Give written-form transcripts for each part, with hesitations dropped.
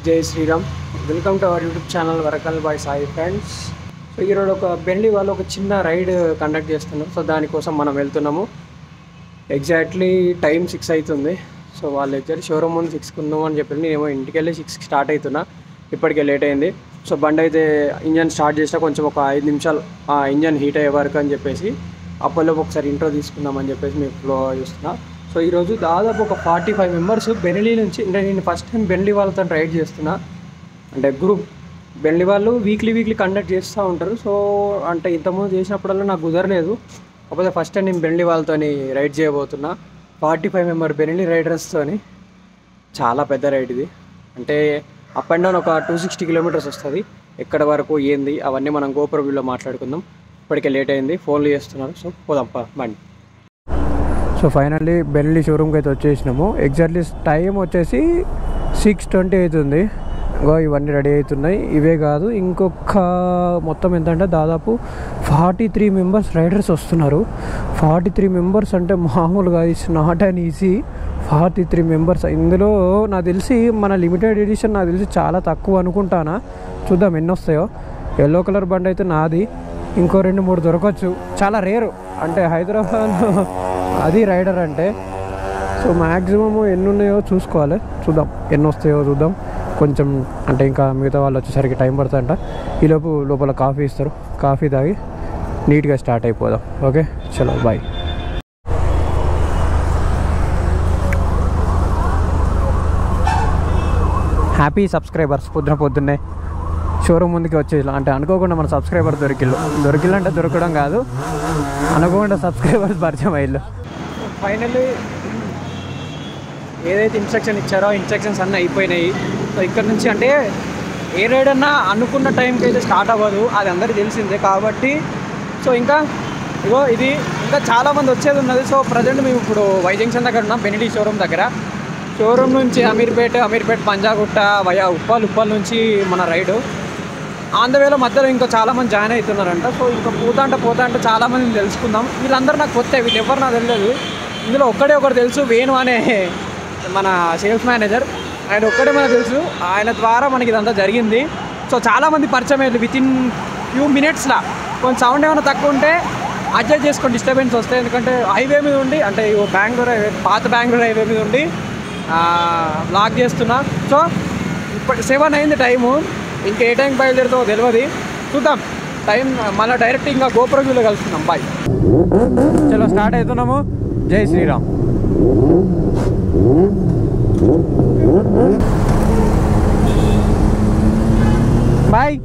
జై Sriram. Welcome to our YouTube channel వరకల్ boy Sai friends. So ఈరోజు ఒక బెండ్లీ వాళ్ళు ఒక చిన్న రైడ్ కండక్ట్ చేస్తున్నారు. సో దానికోసం మనం వెళ్తున్నాము. ఎగ్జాక్ట్లీ టైం 6 అవుతుంది. సో వాళ్ళు ఎగ్జాక్ట్ షోరూమ్ ముందు 6కి ఉన్నాము అని చెప్పి నేనేమో ఇంటికి వెళ్ళి 6కి స్టార్ట్ అవుతున్నా. ఇప్పటికే లేట్ అయింది. సో బండి అయితే ఇంజన్ స్టార్ట్ చేసినా కొంచెం ఒక 5 నిమిషాలు ఆ ఇంజన్ హీట్ అయ్యే వరకు అని చెప్పేసి అప్పట్లో ఒకసారి ఇంట్రో తీసుకుందామని చెప్పేసి మీకు ఫ్లో చూస్తున్నా. సో ఈరోజు దాదాపు ఒక 45 మెంబర్స్ బెండ్లీ నుంచి, అంటే నేను ఫస్ట్ టైం బెండ్లీ వాళ్ళతో రైడ్ చేస్తున్నా. అంటే గ్రూప్ బెండ్లీ వాళ్ళు వీక్లీ కండక్ట్ చేస్తూ ఉంటారు. సో అంటే ఇంతకుముందు చేసినప్పుడల్లా నాకు కుదరలేదు. కాకపోతే ఫస్ట్ టైం నేను బెండ్లీ వాళ్ళతో రైడ్ చేయబోతున్నా. 45 మెంబర్ బెండ్లీ రైడర్స్తో. చాలా పెద్ద రైడ్ ఇది. అంటే అప్ అండ్ డౌన్ ఒక 260 కిలోమీటర్స్ వస్తుంది. ఎక్కడ వరకు ఏంది అవన్నీ మనం గోప్రో వ్యూలో మాట్లాడుకుందాం. ఇప్పటికే లేట్ అయింది, ఫోన్లు చేస్తున్నారు. సో పోదాం బండి. సో ఫైనల్లీ బెండ్లీ షోరూమ్కి అయితే వచ్చేసినాము. ఎగ్జాక్ట్లీ టైం వచ్చేసి 6:20 అవుతుంది. ఇవన్నీ రెడీ అవుతున్నాయి. ఇవే కాదు, ఇంకొక మొత్తం ఎంతంటే దాదాపు 43 మెంబర్స్ రైడర్స్ వస్తున్నారు. 43 మెంబర్స్ అంటే మామూలుగా it's not and easy. 43 members. ఇందులో నాకు తెలిసి మన లిమిటెడ్ ఎడిషన్ నాకు తెలిసి చాలా తక్కువ అనుకుంటానా. చూద్దాం ఎన్ని వస్తాయో. ఎల్లో కలర్ బండి అయితే నాది. ఇంకో 2-3 దొరకవచ్చు. చాలా రేరు, అంటే హైదరాబాద్లో అది రైడర్ అంటే. సో మ్యాక్సిమం ఎన్ని ఉన్నాయో చూసుకోవాలి. చూద్దాం ఎన్ని వస్తాయో చూద్దాం. కొంచెం అంటే ఇంకా మిగతా వాళ్ళు వచ్చేసరికి టైం పడుతుందంట. ఈలోపు లోపల కాఫీ ఇస్తారు. కాఫీ తాగి నీట్గా స్టార్ట్ అయిపోదాం. ఓకే చలో బాయ్. Happy subscribers. పొద్దున్నే షోరూమ్ ముందుకి వచ్చేది. అంటే అనుకోకుండా మన సబ్స్క్రైబర్ దొరికిల్లంటే దొరకడం కాదు, అనుకోకుండా సబ్స్క్రైబర్స్ పరిచయం అయ్యిల్లు. ఫైనల్లీ ఏదైతే ఇన్స్ట్రక్షన్ ఇచ్చారో ఇన్స్ట్రక్షన్స్ అన్నీ అయిపోయినాయి. సో ఇక్కడ నుంచి అంటే ఏ రైడ్ అన్నా అనుకున్న టైంకి అయితే స్టార్ట్ అవ్వదు, అది అందరికీ తెలిసిందే. కాబట్టి సో ఇంకా ఇది ఇంకా చాలామంది వచ్చేది ఉన్నది. సో ప్రజెంట్ మేము ఇప్పుడు వై జంక్షన్ దగ్గర ఉన్నాం, బెండ్లీ షోరూమ్ దగ్గర. షోరూమ్ నుంచి అమీర్పేట్ పంజాగుట్ట వయా ఉప్పల్ నుంచి మన రైడు ఆంధ్రవేలో మధ్యలో ఇంకా చాలామంది జాయిన్ అవుతున్నారంట. సో ఇంకా పోతా అంటే చాలామందిని తెలుసుకుందాం. వీళ్ళందరూ నాకు కొత్త, వీళ్ళు ఎవరు నాకు తెలియదు. ఇందులో ఒకరు తెలుసు, వేణు అనే మన సేల్స్ మేనేజర్. ఆయన ఒక్కడే మనకు తెలుసు. ఆయన ద్వారా మనకి ఇదంతా జరిగింది. సో చాలామంది పరిచయం అయ్యారు వితిన్ ఫ్యూ మినిట్స్లో. కొంచెం సౌండ్ ఏమైనా తక్కువ ఉంటే అడ్జస్ట్ చేసుకొని డిస్టర్బెన్స్ వస్తాయి. ఎందుకంటే హైవే మీద ఉండి, అంటే బెంగళూరు హైవే, పాత బెంగళూరు హైవే మీద ఉండి బ్లాక్ చేస్తున్నా. సో ఇప్పుడు 7 అయింది టైము. ఇంకా ఏ టైంకి బయలుదేరుతామో తెలియదు. చూద్దాం టైం. మళ్ళీ డైరెక్ట్ ఇంకా గోప్రో వ్యూలో కలుస్తున్నాం. బాయ్. చలో స్టార్ట్ అవుతున్నాము. జై Sriram. Bye.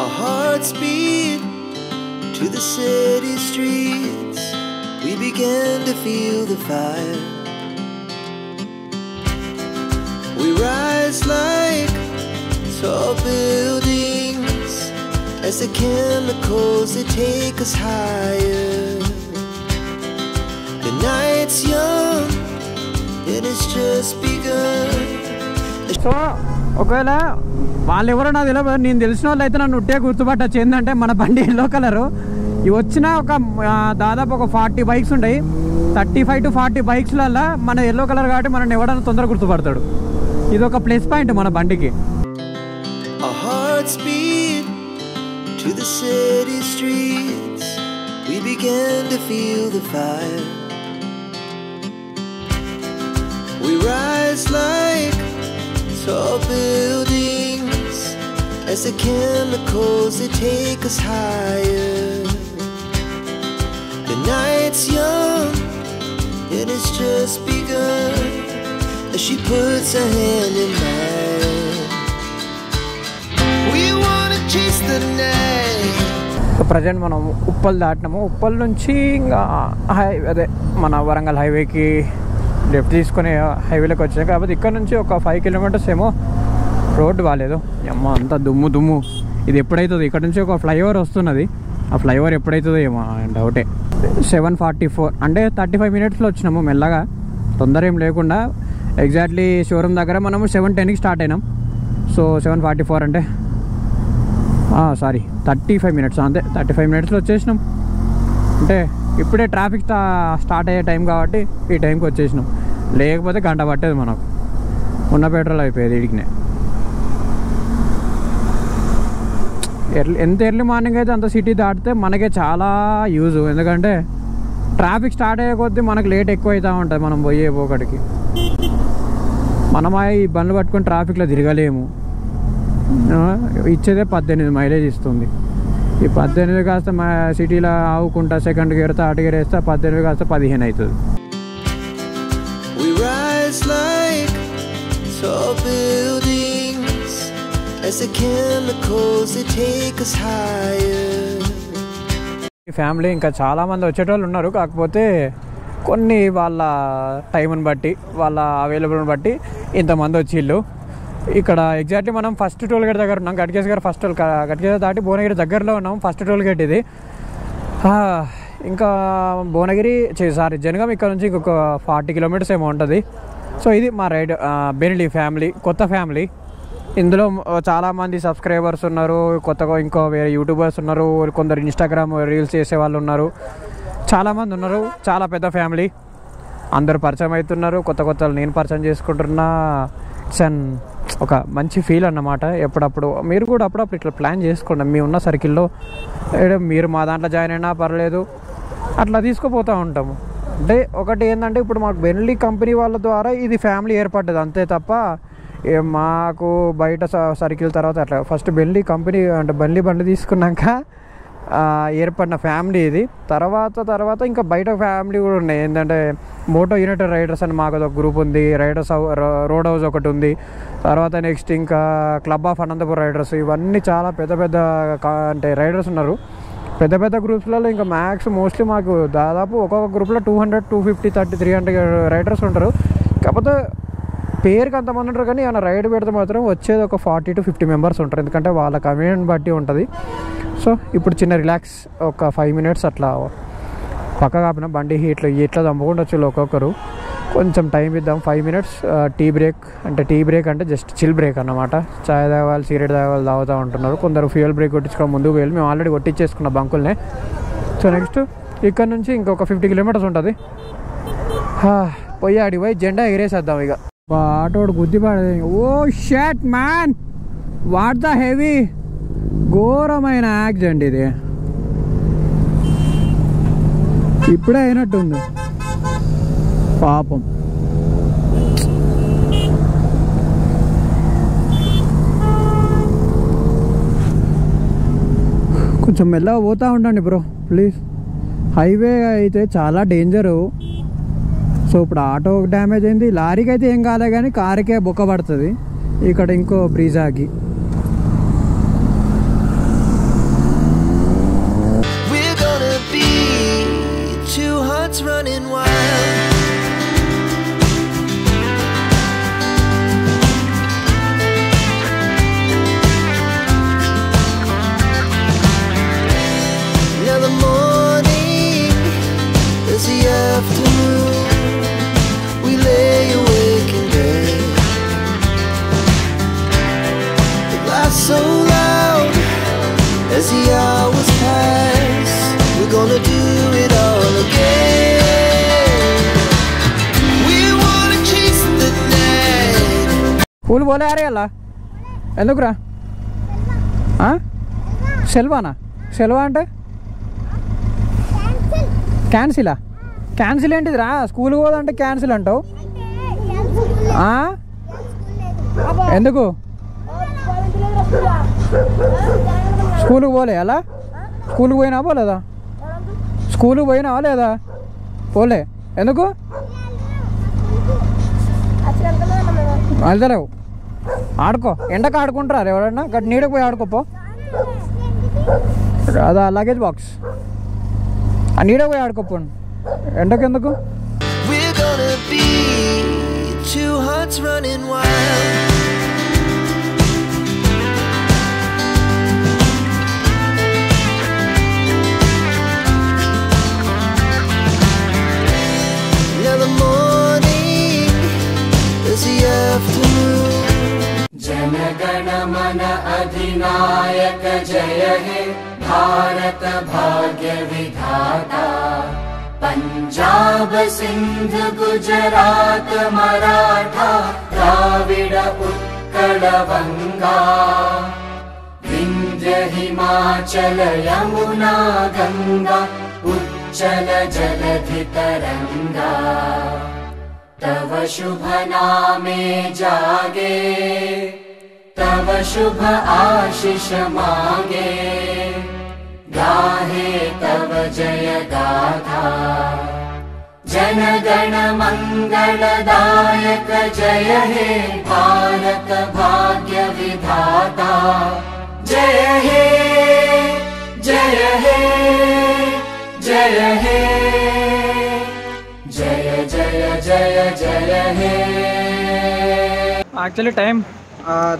Our hearts beat to the city streets. We began to feel the fire. We rise like tall buildings as the chemicals they take us higher. The night's young and it's just begun. So ఒకవేళ వాళ్ళు ఎవరో నాకు తెలియదు, నేను తెలిసిన వాళ్ళు అయితే నన్ను ఉట్టే గుర్తుపట్టచ్చు. ఏంటంటే మన బండి ఎల్లో కలరు. ఇవి వచ్చిన ఒక దాదాపు ఒక 40 బైక్స్ ఉంటాయి. 35 to 40 బైక్స్లలో మన ఎల్లో కలర్ కాబట్టి మనం ఎవడన్నా తొందరగా గుర్తుపడతాడు. ఇది ఒక ప్లస్ పాయింట్ మన బండికి. Our hearts beat to the city streets. We began to feel the fire. We rise like tall buildings as the chemicals they take us higher. The night's young and it's just begun as she puts her hand in mine. We wanna chase the night. Present మనం ఉప్పల్ దాటినాము. ఉప్పల్ నుంచి ఇంకా అదే మన వరంగల్ హైవేకి left తీసుకుని హైవేలోకి వచ్చాయి. కాకపోతే ఇక్కడ నుంచి ఒక 5 కిలోమీటర్స్ ఏమో రోడ్డు బాగాలేదు. అమ్మ అంతా దుమ్ము. ఇది ఎప్పుడైతుందో, ఇక్కడ నుంచి ఒక ఫ్లైఓవర్ వస్తున్నది. ఆ ఫ్లైఓవర్ ఎప్పుడైతుందో ఏమో డౌటే. 7:44 అంటే 35 మినిట్స్లో వచ్చినాము మెల్లగా, తొందర ఏం లేకుండా. ఎగ్జాక్ట్లీ షోరూమ్ దగ్గర మనము 7:10కి స్టార్ట్ అయినాం. సో 7:44 అంటే సారీ 35 మినిట్స్, అంతే 35 మినిట్స్లో వచ్చేసినాం. అంటే ఇప్పుడే ట్రాఫిక్ స్టార్ట్ అయ్యే టైం కాబట్టి ఈ టైంకి వచ్చేసినాం. లేకపోతే గంట పట్టేది మనకు, ఉన్న పెట్రోల్ అయిపోయేది ఇడికినే. ఎంత ఎర్లీ మార్నింగ్ అయితే అంత సిటీ దాటితే మనకే చాలా యూజ్. ఎందుకంటే ట్రాఫిక్ స్టార్ట్ అయ్యే కొద్దీ మనకు లేట్ ఎక్కువ అవుతూ ఉంటుంది మనం పోయే పోకడికి. మనం ఈ బండ్లు పట్టుకొని ట్రాఫిక్లో తిరగలేము. ఇచ్చేదే 18 మైలేజ్ ఇస్తుంది. ఈ 18 కాస్త మా సిటీలో ఆవుకుంటా సెకండ్ గేర్ థర్డ్ గేర్ వేస్తే 18 కాస్త 15 అవుతుంది. We rise like tall buildings as the chemicals they take us higher. ఈ ఫ్యామిలీ ఇంకా చాలామంది వచ్చేటోళ్ళు ఉన్నారు. కాకపోతే కొన్ని వాళ్ళ టైంని బట్టి వాళ్ళ అవైలబుల్ని బట్టి ఇంతమంది వచ్చిళ్ళు. ఇక్కడ ఎగ్జాక్ట్లీ మనం ఫస్ట్ టోల్ గేట్ దగ్గర ఉన్నాం. గట్కేస్ గారు ఫస్ట్ గట్కేస్ దాటి భువనగిరి దగ్గరలో ఉన్నాం. ఫస్ట్ టోల్ గేట్ ఇది. ఇంకా భువనగిరి జనగాం ఇక్కడ నుంచి ఇంకొక 40 కిలోమీటర్స్ ఏమో ఉంటుంది. సో ఇది మా రైడ్ బెనిలీ ఫ్యామిలీ, కొత్త ఫ్యామిలీ. ఇందులో చాలామంది సబ్స్క్రైబర్స్ ఉన్నారు, కొత్తగా ఇంకో వేరే యూట్యూబర్స్ ఉన్నారు, కొందరు ఇన్స్టాగ్రామ్ రీల్స్ చేసే వాళ్ళు ఉన్నారు, చాలామంది ఉన్నారు. చాలా పెద్ద ఫ్యామిలీ, అందరూ పరిచయం అవుతున్నారు. కొత్త కొత్త నేను పరిచయం చేసుకుంటున్నా. ఇట్స్ ఒక మంచి ఫీల్ అన్నమాట. ఎప్పుడప్పుడు మీరు కూడా అప్పుడప్పుడు ఇట్లా ప్లాన్ చేసుకోండి. మీ ఉన్న సర్కిల్లో మీరు మా దాంట్లో జాయిన్ అయినా పర్లేదు, అట్లా తీసుకుపోతూ ఉంటాము. అంటే ఒకటి ఏంటంటే ఇప్పుడు మాకు బెన్లీ కంపెనీ వాళ్ళ ద్వారా ఇది ఫ్యామిలీ ఏర్పడ్డది అంతే తప్ప మాకు బయట సర్కిల్ తర్వాత అట్లా ఫస్ట్ బెన్లీ కంపెనీ అంటే బెన్లీ బండి తీసుకున్నాక ఏర్పడిన ఫ్యామిలీ ఇది. తర్వాత ఇంకా బయట ఫ్యామిలీ కూడా ఉన్నాయి. ఏంటంటే మోటో యూనిట్ రైడర్స్ అని మాకు ఒక గ్రూప్ ఉంది, రైడర్స్ రోడ్ హౌస్ ఒకటి ఉంది, తర్వాత నెక్స్ట్ ఇంకా క్లబ్ ఆఫ్ అనంతపురం రైడర్స్. ఇవన్నీ చాలా పెద్ద అంటే రైడర్స్ ఉన్నారు. పెద్ద గ్రూప్స్లలో ఇంకా మోస్ట్లీ మాకు దాదాపు ఒక్కొక్క గ్రూప్లో 200, 250, 30, 300 రైడర్స్ ఉంటారు. కాకపోతే పేరుకి అంతమంది ఉంటారు, కానీ ఏమైనా రైడ్ పెడితే మాత్రం వచ్చేది ఒక 40 to 50 మెంబర్స్ ఉంటారు. ఎందుకంటే వాళ్ళ కమ్యూనిటీని బట్టి ఉంటుంది. సో ఇప్పుడు చిన్న రిలాక్స్ ఒక 5 minutes అట్లా పక్క కాపిన బండి ఇట్లా చంపుకుంటూ ఒక్కొక్కరు కొంచెం టైం ఇద్దాం. 5 minutes టీ బ్రేక్ అంటే జస్ట్ చిల్ బ్రేక్ అన్నమాట. చాయ్ తాగాలి, సిగరెట్ తాగాలి, తాగుతూ ఉంటున్నారు. కొందరు ఫ్యూయల్ బ్రేక్ కొట్టించుకొని ముందుకు వెళ్ళి మేము ఆల్రెడీ కొట్టించేసుకున్న బంకుల్నే. సో నెక్స్ట్ ఇక్కడ నుంచి ఇంకొక 50 kilometers ఉంటుంది. పోయి పోయి జెండా ఎగిరేసేద్దాం. ఇక ఆటోడు గుద్దిపడేది. Oh shut man, what the heavy, ఘోరమైన యాక్సిడెంట్ ఇది. ఇప్పుడే అయినట్టుంది పాపం. కొంచెం మెల్లగా పోతూ ఉండండి బ్రో ప్లీజ్. హైవే అయితే చాలా డేంజరు. సో ఇప్పుడు ఆటో డ్యామేజ్ అయింది, లారీకి అయితే ఏం కాలే కానీ కారుకే బొక్క పడుతుంది. ఇక్కడ ఇంకో బ్రీజాకి running wild. Now the morning is the afternoon. We lay awake in bed. The glass so loud as the hours pass. We're gonna do it all again. Full పోలే అరే అలా ఎందుకురా? సెల్వానా? సెల్వా అంటే క్యాన్సిలా? క్యాన్సిల్ ఏంటిది రా? స్కూల్ పోదంటే క్యాన్సిల్ అంటావు ఎందుకు? స్కూల్కి పోలే అలా? స్కూల్కి పోయినా పోలేదా? స్కూల్కి పోయినావా లేదా? పోలే ఎందుకు? వెళ్తలేవు? ఆడుకో, ఎండకు ఆడుకుంటారా ఎవరన్నా? గట్టి నీడకు పోయి ఆడుకోపో. అదా లగేజ్ బాక్స్, ఆ నీడకు పోయి ఆడుకోపో. ఎండకు ఎందుకు? जनगण मन अधिनायक जय हे भारत भाग्य विधाता पंजाब सिंध गुजरात मराठा द्राविड उत्कल बंगा विंध्य हिमाचल यमुना गंगा उच्चल जलधि तरंगा तव शुभ नामे जागे तव शुभ आशीष मांगे गाहे तव जय गाथा जन गण मंगलदायक जय हे भारत भाग्य विधाता जय हे जय हे जय हे जय जय जय जय हे। యాక్చువల్లీ టైం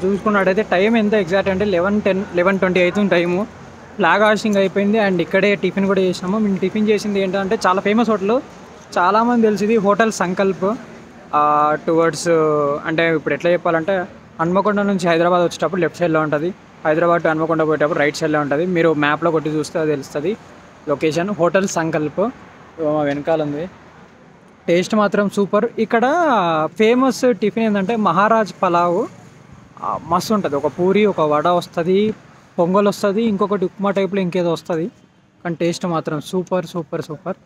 చూసుకున్నట్టయితే టైం ఎంత ఎగ్జాక్ట్ అంటే 11:20 అవుతుంది టైము. ఫ్లాగ్ హాస్టింగ్ అయిపోయింది అండ్ ఇక్కడే టిఫిన్ కూడా చేసినాము. మేము టిఫిన్ చేసింది ఏంటంటే చాలా ఫేమస్ హోటల్, చాలామంది తెలిసింది హోటల్ సంకల్ప్. టువర్డ్స్ అంటే ఇప్పుడు ఎట్లా చెప్పాలంటే హన్మకొండ నుంచి హైదరాబాద్ వచ్చేటప్పుడు లెఫ్ట్ సైడ్లో ఉంటుంది, హైదరాబాద్ టు హన్మకొండ పోయేటప్పుడు రైట్ సైడ్లో ఉంటుంది. మీరు మ్యాప్లో కొట్టి చూస్తే అది తెలుస్తుంది లొకేషన్. హోటల్ సంకల్ప్ మా వెనకాల ఉంది. టేస్ట్ మాత్రం సూపర్. ఇక్కడ ఫేమస్ టిఫిన్ ఏంటంటే మహారాజ్ పలావ్ మస్తు ఉంటుంది. ఒక పూరి, ఒక వడ వస్తుంది, పొంగల్ వస్తుంది, ఇంకొకటి ఉప్మా టైప్లో ఇంకేదో వస్తుంది. కానీ టేస్ట్ మాత్రం సూపర్ సూపర్ సూపర్.